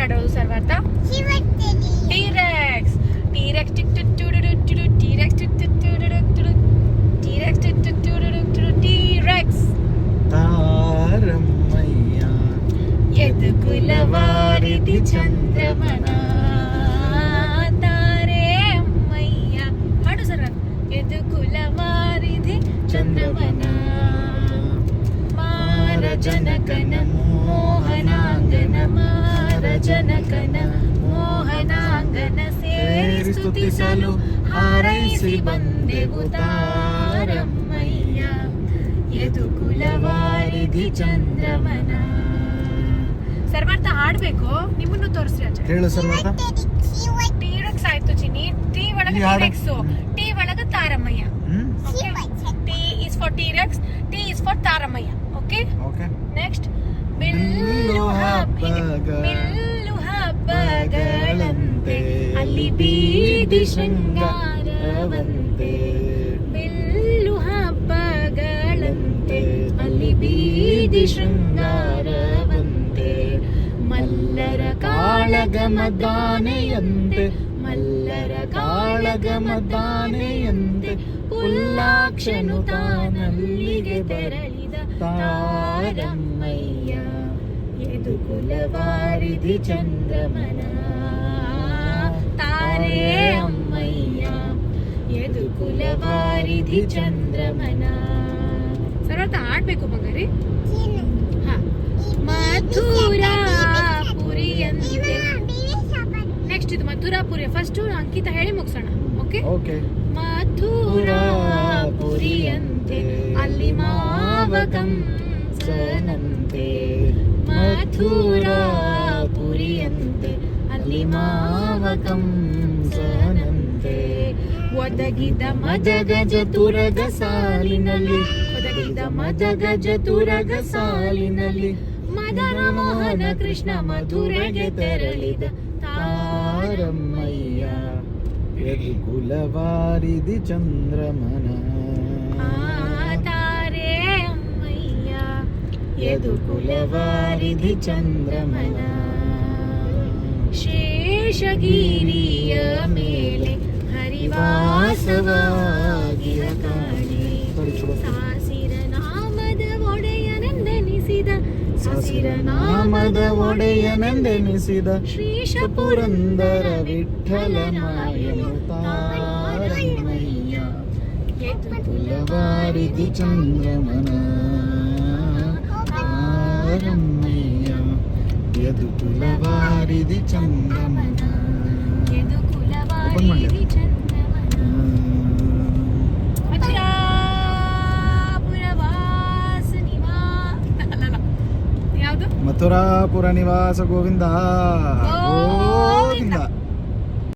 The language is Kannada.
ಹಾಡೋದು ಸರ್ವಾರ್ಥ? ಟೀರೆಕ್ಸ್ ಟೀರೆಕ್ಸ್ ಟೀರೆಕ್ಸ್ ತಾರಮ್ಮಯ್ಯ ಯದುಕುಲವಾರಿಧಿ ಚಂದ್ರಮನ ತಾರೆ ಅಮ್ಮಯ್ಯ. ಹಾಡು ಸರ್ವಾರ್ಥ. ಯದುಕುಲವಾರಿಧಿ ಚಂದ್ರಮನ ಮಾರಜನಕನ ಮೋಹನಾಂಗನ ಮಾರಜನಕನ ಮೋಹನಾಂಗನ ಸೇರಿ ಸ್ತುತಿಸಲು ಹಾರೈಸಿ ಬಂದೆವು ತಾರಮ್ಮಯ್ಯ ಯದುಕುಲವಾರಿಧಿ ಚಂದ್ರಮನ. ಸರ್ವಾರ್ಥ ಹಾಡ್ಬೇಕು, ನಿಮ್ಮನ್ನು ತೋರಿಸ್ರಿ ಅಜ್ಜ. ಹೇಳು ಸರ್ವಾರ್ಥ. ಟೀರೆಕ್ಸ್ ಆಯ್ತು ಚಿನ್ನಿ. ಟಿ ಒಳಗ ಟೀರೆಕ್ಸ್, ಟಿ ಒಳಗ Tarammayya. T is for T rex, T is for Tarammayya. Okay okay. Next ಬಿಲ್ಲು ಹಬ್ಬಗಳಂತೆ ಅಲ್ಲಿ ಬೀದಿ ಶೃಂಗಾರವಂತೆ. ಬಿಲ್ಲು ಹಬ್ಬಗಳಂತೆ ಅಲ್ಲಿ ಬೀದಿ ಶೃಂಗಾರವಂತೆ. ಮಲ್ಲರ ಕಾಳಗಮದಾನೆಯಂತೆ ಮಲ್ಲರ ಕಾಳಗಮದಾನೆಯಂತೆ ಪುಲ್ಲಾಕ್ಷನು ತಾನಲ್ಲಿಗೆ ತೆರಳಿದ ತಾರಮ್ಮಯ್ಯ ಯದುಕುಲವಾರಿಧಿ ಚಂದ್ರಮನ ತಾರೆ ಅಮ್ಮಯ್ಯ ಯದುಕುಲವಾರಿಧಿ ಚಂದ್ರಮನ. ಸರ್ವಾರ್ಥ ಹಾಡ್ಬೇಕು ಬಂಗಾರಿ. ಮಥುರಾಪುರಿಯಂತೆ. ನೆಕ್ಸ್ಟ್ ಇದು ಮಥುರಾಪುರಿ. ಫಸ್ಟ್ ಅಂಕಿತ ಹೇಳಿ ಮುಗಿಸೋಣ. Okay okay. ಮಥುರಾಪುರಿಯಂತೆ ಅಲ್ಲಿ ಮಾವ ಕಂಸನಂತೆ. ಮಥುರಾಪುರಿಯಂತೆ ಅಲ್ಲಿ ಮಾವ ಕಂಸನಂತೆ. ಒದಗಿದ ಮದಗಜ ತುರಗ ಸಾಲಿನಲ್ಲಿ ಒದಗಿದ ಮದಗಜ ತುರಗ ಸಾಲಿನಲ್ಲಿ ಮದನ ಮೋಹನ ಕೃಷ್ಣ ಮಧುರೆಗೆ ತೆರಳಿದ ತಾರಮ್ಮಯ್ಯ ಯದುಕುಲವಾರಿಧಿ ಚಂದ್ರಮನ ತಾರೆ ಅಮ್ಮಯ್ಯ ಯದುಕುಲವಾರಿಧಿ ಚಂದ್ರಮನ. ಶೇಷಗಿರಿಯ ಮೇಲೆ ಹರಿವಾಸವಾಗಿರ ಕಾಣೆ ಸಾಸಿರ ನಾಮದ ಒಡೆಯನೆಂದೆನಿಸಿದ ಸಾಸಿರ ನಾಮದ ಒಡೆಯನೆಂದೆನಿಸಿದ ಶ್ರೀಶ ಪುರಂದರ ವಿಠಲನಾಯನು ತಾರಮ್ಮಯ್ಯ ಯದುಕುಲವಾರಿಧಿ ಚಂದ್ರಮನ ತಾರಮ್ಮಯ್ಯ ಯದುಕುಲವಾರಿಧಿ ಚಂದ್ರಮನ ಯದುಕುಲವಾರಿಧಿ ಚಂದ್ರಮನ. ಮಥುರಾಪುರವಾಸ ಯಾವುದು? ಮಥುರಾಪುರ ನಿವಾಸ ಗೋವಿಂದ ಗೋವಿಂದ.